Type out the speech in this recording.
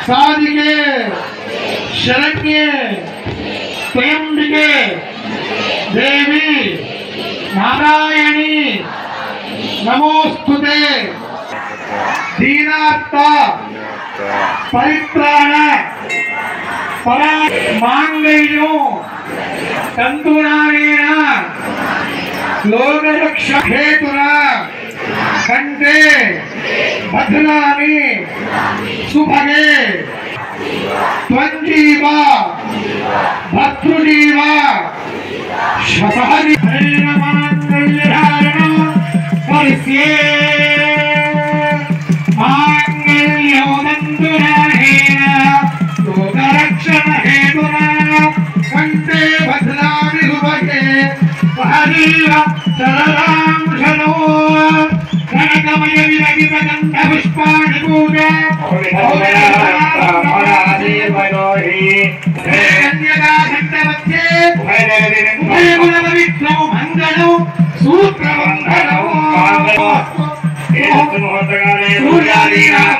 साधिके शरण्ये त्र्यंबिके देवी नारायणी नमोस्तुते। दीनार्ता परित्राण मांगल्यो तंतुनानेन लोकरक्षा हेतुना कंठे बध्नामि सुभगे त्वञ्जीवा भर्तृजीवा शतहरि मांगल्यधारण परिस्ये मांगल्यो तंतुनानेन लोकरक्षण हेतुना कंठे बध्नामि सुभगे हरिव शरणां शनो कनकमय विरहित गंध पुष्पाणि पूजा कन्यका घंटमध्ये उभयगुणपवित्रौ मंगलौ सूत्रबन्धनौ सूर्यादीनां